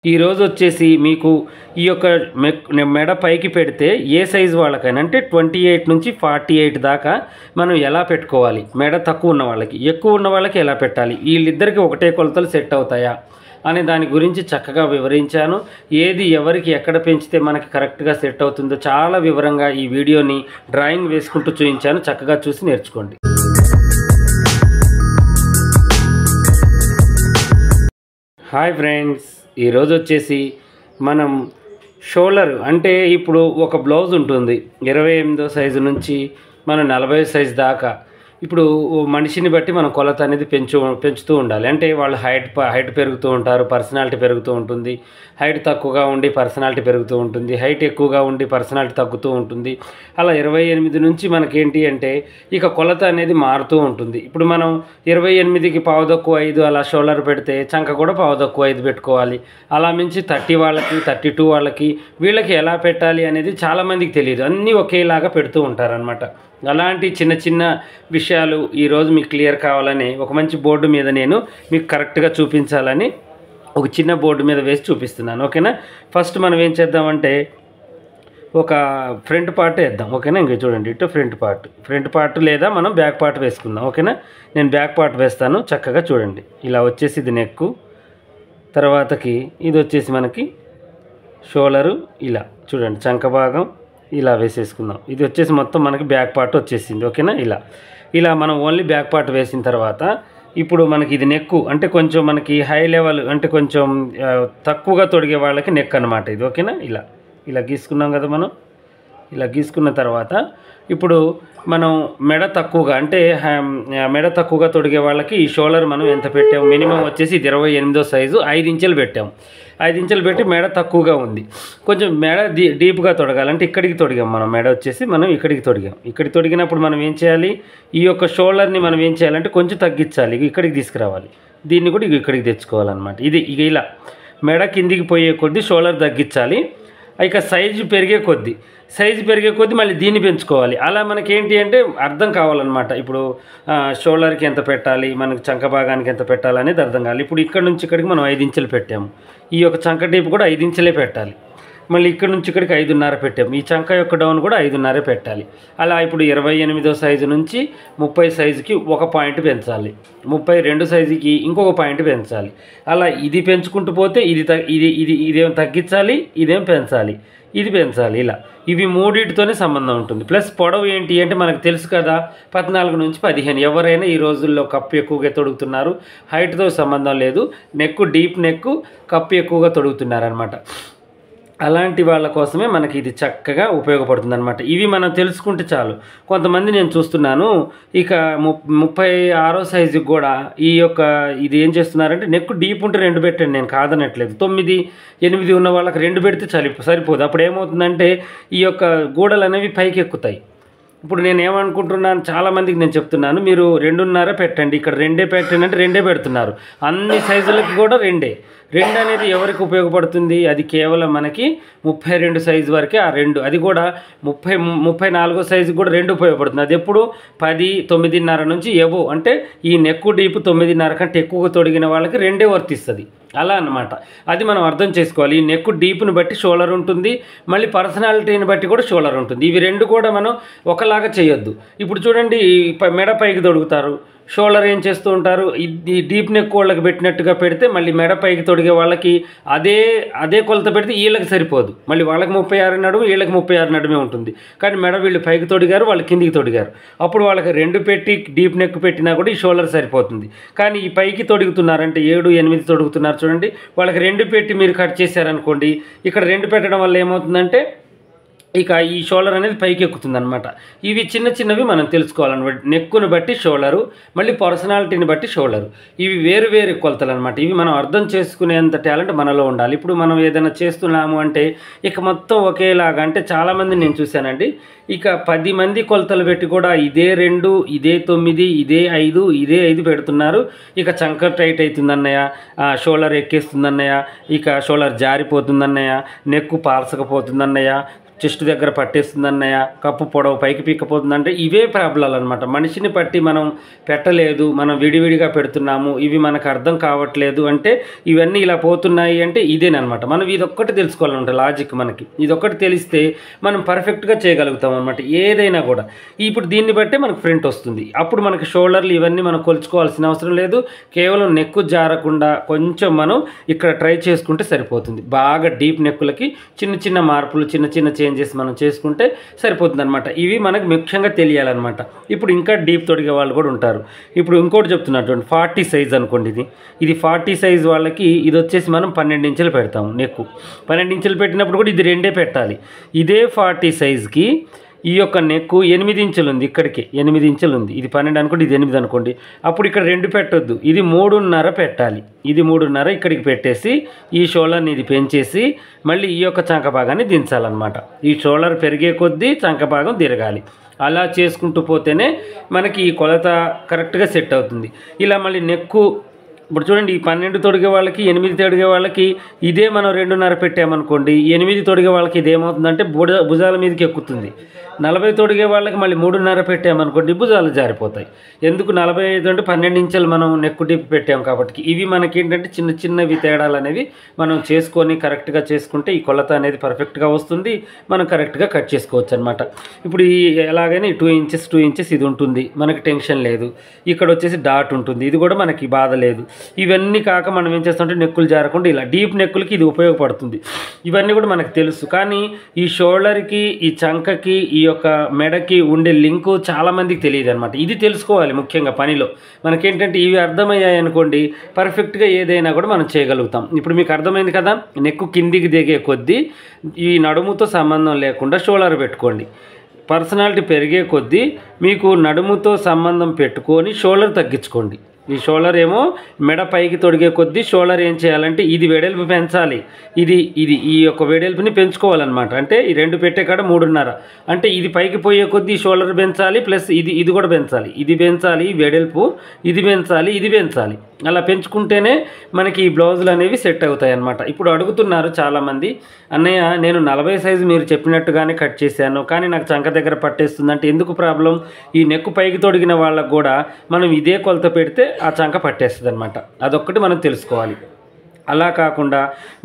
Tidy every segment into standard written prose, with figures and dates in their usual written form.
ఈరోజు వచ్చేసి మీకు ఈ యొక్క మెడ పైకి పెడితే ఏ సైజు వాళ్ళకైనా అంటే 28 నుంచి 48 దాకా మనం ఎలా పెట్టుకోవాలి, మెడ తక్కువ ఉన్న వాళ్ళకి ఎక్కువ ఉన్న వాళ్ళకి ఎలా పెట్టాలి, వీళ్ళిద్దరికి ఒకటే కొలతలు సెట్ అవుతాయా అనే దాని గురించి చక్కగా వివరించాను. ఏది ఎవరికి ఎక్కడ పెంచితే మనకి కరెక్ట్గా సెట్ అవుతుందో చాలా వివరంగా ఈ వీడియోని డ్రాయింగ్ వేసుకుంటూ చూపించాను. చక్కగా చూసి నేర్చుకోండి. హాయ్ ఫ్రెండ్స్, ఈరోజు వచ్చేసి మనం షోల్డర్ అంటే ఇప్పుడు ఒక బ్లౌజ్ ఉంటుంది 28వ సైజు నుంచి మనం 40 సైజు దాకా. ఇప్పుడు మనిషిని బట్టి మనం కొలత అనేది పెంచుతూ ఉండాలి. అంటే వాళ్ళు హైట్ పెరుగుతూ ఉంటారు, పర్సనాలిటీ పెరుగుతూ ఉంటుంది. హైట్ తక్కువగా ఉండి పర్సనాలిటీ పెరుగుతూ ఉంటుంది, హైట్ ఎక్కువగా ఉండి పర్సనాలిటీ తగ్గుతూ ఉంటుంది. అలా 28 నుంచి మనకేంటి అంటే ఇక కొలత అనేది మారుతూ ఉంటుంది. ఇప్పుడు మనం 28కి -5 అలా షోల్డర్ పెడితే చంక కూడా -5 పెట్టుకోవాలి. అలా మించి 30 వాళ్ళకి 32 వాళ్ళకి వీళ్ళకి ఎలా పెట్టాలి అనేది చాలామందికి తెలియదు. అన్నీ ఒకేలాగా పెడుతూ ఉంటారనమాట. అలాంటి చిన్న చిన్న విషయాలు ఈరోజు మీకు క్లియర్ కావాలని ఒక మంచి బోర్డు మీద నేను మీకు కరెక్ట్గా చూపించాలని ఒక చిన్న బోర్డు మీద వేసి చూపిస్తున్నాను. ఓకేనా? ఫస్ట్ మనం ఏం చేద్దామంటే ఒక ఫ్రంట్ పార్ట్ వేద్దాం. ఓకేనా? ఇంక చూడండి, ఇటు ఫ్రంట్ పార్ట్ లేదా మనం బ్యాక్ పార్ట్ వేసుకుందాం. ఓకేనా? నేను బ్యాక్ పార్ట్ వేస్తాను. చక్కగా చూడండి, ఇలా వచ్చేసి ఇది నెక్కు, తర్వాతకి ఇది వచ్చేసి మనకి షోల్డరు, ఇలా చూడండి చంక భాగం ఇలా వేసేసుకుందాం. ఇది వచ్చేసి మొత్తం మనకి బ్యాక్ పార్ట్ వచ్చేసింది. ఓకేనా? ఇలా మనం ఓన్లీ బ్యాక్ పార్ట్ వేసిన తర్వాత ఇప్పుడు మనకి ఇది నెక్కు అంటే కొంచెం మనకి హై లెవెల్ అంటే కొంచెం తక్కువగా తొడిగే వాళ్ళకి నెక్ అనమాట ఇది. ఓకేనా? ఇలా గీసుకున్నాం కదా మనం. ఇలా గీసుకున్న తర్వాత ఇప్పుడు మనం మెడ తక్కువగా తొడిగే వాళ్ళకి ఈ షోల్డర్ మనం ఎంత పెట్టాము, మినిమం వచ్చేసి ఇది 28వ సైజు 5 ఇంచులు పెట్టాము. 5 ఇంచులు పెట్టి మెడ తక్కువగా ఉంది, కొంచెం మెడ డీప్గా తొడగాలంటే ఇక్కడికి తొడిగాం మనం. మెడ వచ్చేసి మనం ఇక్కడికి తొడిగినప్పుడు మనం ఏం చేయాలి, ఈ యొక్క షోల్డర్ని మనం ఏం చేయాలంటే కొంచెం తగ్గించాలి, ఇక్కడికి తీసుకురావాలి. దీన్ని కూడా ఇక్కడికి తెచ్చుకోవాలన్నమాట. ఇలా మెడ కిందికి పోయే కొద్దీ షోల్డర్ తగ్గించాలి. ఇక సైజు పెరిగే కొద్దీ మళ్ళీ దీన్ని పెంచుకోవాలి. అలా మనకేంటి అంటే అర్థం కావాలన్నమాట. ఇప్పుడు షోల్డర్కి ఎంత పెట్టాలి, మనకి చంక భాగానికి ఎంత పెట్టాలి అనేది అర్థం కావాలి. ఇప్పుడు ఇక్కడ నుంచి ఇక్కడికి మనం 5 ఇంచులు పెట్టాము, ఈ యొక్క చంక డీప్ కూడా 5 ఇంచులే పెట్టాలి. మళ్ళీ ఇక్కడ నుంచి ఇక్కడికి 5.5 పెట్టాము, ఈ చంక యొక్క డౌన్ కూడా 5.5 పెట్టాలి. అలా ఇప్పుడు 28వ సైజు నుంచి 30 సైజుకి ఒక పాయింట్ పెంచాలి, 32 సైజుకి ఇంకొక పాయింట్ పెంచాలి. అలా ఇది పెంచుకుంటూ పోతే ఇదేం తగ్గించాలి, ఇదేం పెంచాలి, ఇది పెంచాలి. ఇలా ఇవి మూడింటితోనే సంబంధం ఉంటుంది. ప్లస్ పొడవు ఏంటి అంటే మనకు తెలుసు కదా, 14 నుంచి 15. ఎవరైనా ఈ రోజుల్లో కప్పు ఎక్కువగా తొడుగుతున్నారు, హైట్తో సంబంధం లేదు. డీప్ నెక్కు కప్పు ఎక్కువగా తొడుగుతున్నారు అనమాట. అలాంటి వాళ్ళ కోసమే మనకి ఇది చక్కగా ఉపయోగపడుతుంది అనమాట. ఇవి మనం తెలుసుకుంటే చాలు. కొంతమంది నేను చూస్తున్నాను ఇక 36వ సైజుకి కూడా ఇది ఏం చేస్తున్నారంటే నెక్ డీప్ ఉంటే 2 పెట్టండి, నేను కాదనట్లేదు. 9, 8 ఉన్న వాళ్ళకి 2 పెడితే సరిపోదు. అప్పుడు ఏమవుతుందంటే ఈ యొక్క గూడలు అనేవి పైకి ఎక్కుతాయి. ఇప్పుడు నేను ఏమనుకుంటున్నాను, చాలామందికి నేను చెప్తున్నాను, మీరు 2.5 పెట్టండి, ఇక్కడ 2 పెట్టండి అంటే 2 పెడుతున్నారు. అన్ని సైజులకి కూడా 2 అనేది ఎవరికి ఉపయోగపడుతుంది, అది కేవలం మనకి 32 సైజు వరకే. ఆ 2 అది కూడా 34వ సైజు కూడా 2 ఉపయోగపడుతుంది. అది ఎప్పుడు 10, 9.5 నుంచి ఎబో అంటే ఈ నెక్కు డీప్ 9.5 కంటే ఎక్కువగా తొడిగిన వాళ్ళకి 2 వర్తిస్తుంది. అలా అన్నమాట. అది మనం అర్థం చేసుకోవాలి. ఈ నెక్ డీప్ని బట్టి షోల్డర్ ఉంటుంది, మళ్ళీ పర్సనాలిటీని బట్టి కూడా షోల్డర్ ఉంటుంది. ఇవి 2 కూడా మనం ఒకలాగా చేయొద్దు. ఇప్పుడు చూడండి, మెడ పైకి తొడుగుతారు, షోల్డర్ ఏం చేస్తూ ఉంటారు, ఈ డీప్ నెక్ వాళ్ళకి పెట్టినట్టుగా పెడితే మళ్ళీ మెడ పైకి తొడిగే వాళ్ళకి అదే కొలత పెడితే వీళ్ళకి సరిపోదు. మళ్ళీ వాళ్ళకి 36 నడుము, వీళ్ళకి 36 నడుమే ఉంటుంది. కానీ మెడ వీళ్ళు పైకి తొడిగారు, వాళ్ళు కిందికి తొడిగారు. అప్పుడు వాళ్ళకి 2 పెట్టి డీప్ నెక్ పెట్టినా కూడా ఈ షోల్డర్ సరిపోతుంది. కానీ ఈ పైకి తొడుగుతున్నారంటే 7, 8 తొడుగుతున్నారు చూడండి, వాళ్ళకి 2 పెట్టి మీరు కట్ చేశారనుకోండి, ఇక్కడ 2 పెట్టడం వల్ల ఏమవుతుందంటే ఇక ఈ షోల్డర్ అనేది పైకి ఎక్కుతుంది అనమాట. ఇవి చిన్నవి మనం తెలుసుకోవాలన్నమాట. నెక్కును బట్టి షోల్డరు, మళ్ళీ పర్సనాలిటీని బట్టి షోల్డరు, ఇవి వేరు కొలతలు అనమాట. ఇవి మనం అర్థం చేసుకునేంత టాలెంట్ మనలో ఉండాలి. ఇప్పుడు మనం ఏదైనా చేస్తున్నాము అంటే ఇక మొత్తం ఒకేలాగా, అంటే చాలామంది నేను చూశానండి, ఇక 10 మంది కొలతలు పెట్టి కూడా ఇదే 2, ఇదే 9, ఇదే 5 పెడుతున్నారు. ఇక చంక టైట్ అవుతుందన్నయ్య, షోల్డర్ ఎక్కేస్తుందన్నయ్య, ఇక షోల్డర్ జారిపోతుందన్నయ్య, నెక్కు పాల్సకపోతుందన్నయ్య, చెస్ట్ దగ్గర పట్టేస్తుంది అన్నయ్య, కప్పు పొడవు పైకి పీక్కపోతుందంటే ఇవే ప్రాబ్లాలు అనమాట. మనిషిని పట్టి మనం పెట్టలేదు, మనం విడివిడిగా పెడుతున్నాము, ఇవి మనకు అర్థం కావట్లేదు అంటే ఇవన్నీ ఇలా పోతున్నాయి అంటే ఇదేనమాట. మనం ఇదొక్కటి తెలుసుకోవాలన్నమాట లాజిక్. మనకి ఇదొక్కటి తెలిస్తే మనం పర్ఫెక్ట్గా చేయగలుగుతాం అనమాట ఏదైనా కూడా. ఇప్పుడు దీన్ని బట్టే మనకు ఫ్రంట్ వస్తుంది. అప్పుడు మనకి షోల్డర్లు ఇవన్నీ మనం కొలుచుకోవాల్సిన అవసరం లేదు. కేవలం నెక్కు జారకుండా కొంచెం మనం ఇక్కడ ట్రై చేసుకుంటే సరిపోతుంది. బాగా డీప్ నెక్కులకి చిన్న చిన్న మార్పులు, చిన్న చిన్న చేంజెస్ మనం చేసుకుంటే సరిపోతుంది అనమాట. ఇవి మనకు ముఖ్యంగా తెలియాలన్నమాట. ఇప్పుడు ఇంకా డీప్ తొడిగే వాళ్ళు కూడా ఉంటారు. ఇప్పుడు ఇంకోటి చెప్తున్నటువంటి 40 సైజ్ అనుకోండి. ఇది 40 సైజ్ వాళ్ళకి ఇది వచ్చేసి మనం 12 ఇంచులు పెడతాము నెక్కు. 12 ఇంచులు పెట్టినప్పుడు కూడా ఇది 2 పెట్టాలి. ఇదే 40 సైజ్కి ఈ యొక్క నెక్కు 8 ఇంచులు ఉంది, ఇక్కడికి 8 ఇంచులు ఉంది. ఇది 12 అనుకోండి, ఇది 8 అనుకోండి. అప్పుడు ఇక్కడ 2 పెట్టొద్దు, ఇది 3.5 పెట్టాలి. ఇది 3.5 ఇక్కడికి పెట్టేసి ఈ షోల్డర్ని ఇది పెంచేసి మళ్ళీ ఈ యొక్క చంక భాగాన్ని దించాలన్నమాట. ఈ షోల్డర్ పెరిగే కొద్దీ చంక భాగం తిరగాలి. అలా చేసుకుంటూ పోతేనే మనకి ఈ కొలత కరెక్ట్గా సెట్ అవుతుంది. ఇలా మళ్ళీ నెక్కు ఇప్పుడు చూడండి, ఈ 12 తొడిగే వాళ్ళకి 8 తొడిగే వాళ్ళకి ఇదే మనం 2.5 పెట్టామనుకోండి, 8 తొడిగే వాళ్ళకి ఇదేమవుతుందంటే భుజాల మీదకి ఎక్కుతుంది. 40 తొడిగే వాళ్ళకి మళ్ళీ 3.5 పెట్టామనుకోండి, భుజాలు జారిపోతాయి. ఎందుకు 45 అంటే 12 ఇంచులు మనం నెక్కు డీప్ పెట్టాం కాబట్టి. ఇవి మనకి ఏంటంటే చిన్న చిన్నవి తేడాలు అనేవి మనం చేసుకొని కరెక్ట్గా చేసుకుంటే ఈ కొలత అనేది పర్ఫెక్ట్గా వస్తుంది. మనం కరెక్ట్గా కట్ చేసుకోవచ్చు అనమాట. ఇప్పుడు ఈ ఎలాగైనా 2 ఇంచెస్ ఇది ఉంటుంది, మనకి టెన్షన్ లేదు. ఇక్కడ వచ్చేసి డాట్ ఉంటుంది, ఇది కూడా మనకి బాధ లేదు. ఇవన్నీ కాక మనం ఏం చేస్తామంటే నెక్కులు జారకుండా ఇలా డీప్ నెక్కులకి ఇది ఉపయోగపడుతుంది. ఇవన్నీ కూడా మనకు తెలుసు. కానీ ఈ షోల్డర్కి, ఈ చంకకి, ఈ యొక్క మెడకి ఉండే లింకు చాలామందికి తెలియదు అనమాట. ఇది తెలుసుకోవాలి ముఖ్యంగా పనిలో. మనకేంటంటే ఇవి అర్థమయ్యాయి అనుకోండి, పర్ఫెక్ట్గా ఏదైనా కూడా మనం చేయగలుగుతాం. ఇప్పుడు మీకు అర్థమైంది కదా, నెక్కు కిందికి దిగే కొద్దీ ఈ నడుముతో సంబంధం లేకుండా షోల్డర్ పెట్టుకోండి. పర్సనాలిటీ పెరిగే కొద్దీ మీకు నడుముతో సంబంధం పెట్టుకొని షోల్డర్ తగ్గించుకోండి. ఈ షోల్డర్ ఏమో మెడ పైకి తొడిగే కొద్దీ షోల్డర్ ఏం చేయాలంటే ఇది వెడల్పు పెంచాలి. ఇది ఈ యొక్క వెడల్పుని పెంచుకోవాలన్నమాట. అంటే ఈ 2 పెట్టే కాడ 3.5 అంటే ఇది పైకి పోయే కొద్దీ షోల్డర్ పెంచాలి, ప్లస్ ఇది కూడా పెంచాలి. ఇది పెంచాలి వెడల్పు, ఇది పెంచాలి, ఇది పెంచాలి. అలా పెంచుకుంటేనే మనకి ఈ బ్లౌజులు అనేవి సెట్ అవుతాయి అన్నమాట. ఇప్పుడు అడుగుతున్నారు చాలామంది, అన్నయ్య నేను 40 సైజు మీరు చెప్పినట్టుగానే కట్ చేశాను, కానీ నాకు చంక దగ్గర పట్టేస్తుందంటే ఎందుకు ప్రాబ్లం? ఈ నెక్కు పైకి తొడిగిన వాళ్ళకు కూడా మనం ఇదే కొలత పెడితే ఆ చంక పట్టేస్తుంది అనమాట. అదొక్కటి మనం తెలుసుకోవాలి. అలా కాకుండా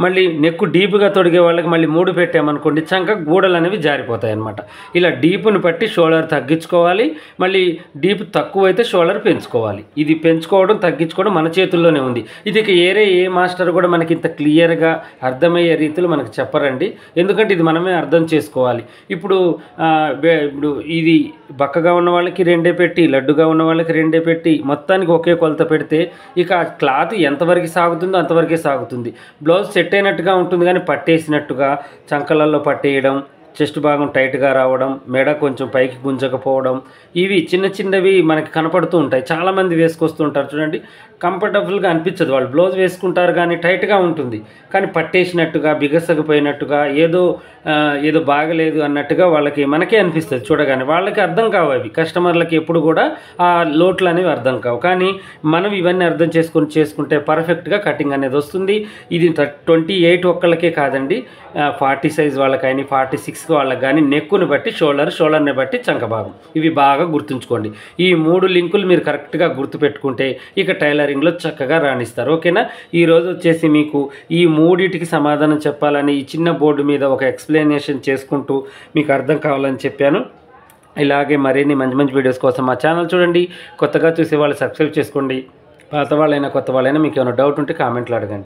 మళ్ళీ నెక్కు డీప్గా తొడిగే వాళ్ళకి మళ్ళీ 3 పెట్టామనుకోండి, చంక గూడలు అనేవి జారిపోతాయి అన్నమాట. ఇలా డీప్ని బట్టి షోల్డర్ తగ్గించుకోవాలి. మళ్ళీ డీప్ తక్కువైతే షోల్డర్ పెంచుకోవాలి. ఇది పెంచుకోవడం తగ్గించుకోవడం మన చేతుల్లోనే ఉంది. ఇది ఏ మాస్టర్ కూడా మనకి ఇంత క్లియర్గా అర్థమయ్యే రీతిలో మనకు చెప్పరండి. ఎందుకంటే ఇది మనమే అర్థం చేసుకోవాలి. ఇప్పుడు ఇది బక్కగా ఉన్న వాళ్ళకి 2 పెట్టి, లడ్డుగా ఉన్న వాళ్ళకి 2 పెట్టి, మొత్తానికి ఒకే కొలత పెడితే ఇక ఆ క్లాత్ ఎంతవరకు సాగుతుందో అంతవరకే సాగుతుంది. బ్లౌజ్ సెట్ అయినట్టుగా ఉంటుంది, కానీ పట్టేసినట్టుగా చంకలలో పట్టేయడం, చెస్ట్ భాగం టైట్గా రావడం, మెడ కొంచెం పైకి గుంజకపోవడం, ఇవి చిన్న చిన్నవి మనకి కనపడుతూ ఉంటాయి. చాలామంది వేసుకొస్తూ ఉంటారు చూడండి, కంఫర్టబుల్గా అనిపించదు. వాళ్ళు బ్లౌజ్ వేసుకుంటారు కానీ టైట్గా ఉంటుంది, కానీ పట్టేసినట్టుగా, బిగసగిపోయినట్టుగా, ఏదో బాగలేదు అన్నట్టుగా మనకే అనిపిస్తుంది చూడగానే. వాళ్ళకి అర్థం కావు అవి. కస్టమర్లకి ఎప్పుడు కూడా ఆ లోట్లు అనేవి అర్థం కావు. కానీ మనం ఇవన్నీ అర్థం చేసుకుంటే పర్ఫెక్ట్గా కటింగ్ అనేది వస్తుంది. ఇది 28 ఒక్కళ్ళకే కాదండి, 40 సైజ్ వాళ్ళకి కానీ 46 వాళ్ళకి కానీ నెక్కుని బట్టి షోల్డర్ని బట్టి చంక భాగం, ఇవి బాగా గుర్తుంచుకోండి. ఈ 3 లింకులు మీరు కరెక్ట్గా గుర్తుపెట్టుకుంటే ఇక టైలరింగ్లో చక్కగా రాణిస్తారు. ఓకేనా? ఈరోజు వచ్చేసి మీకు ఈ 3టికి సమాధానం చెప్పాలని ఈ చిన్న బోర్డు మీద ఒక ఎక్స్ప్లెనేషన్ చేసుకుంటూ మీకు అర్థం కావాలని చెప్పాను. ఇలాగే మరిన్ని మంచి వీడియోస్ కోసం మా ఛానల్ చూడండి. కొత్తగా చూసే వాళ్ళు సబ్స్క్రైబ్ చేసుకోండి. పాత వాళ్ళైనా కొత్త వాళ్ళైనా మీకు ఏమైనా డౌట్ ఉంటే కామెంట్లో అడగండి.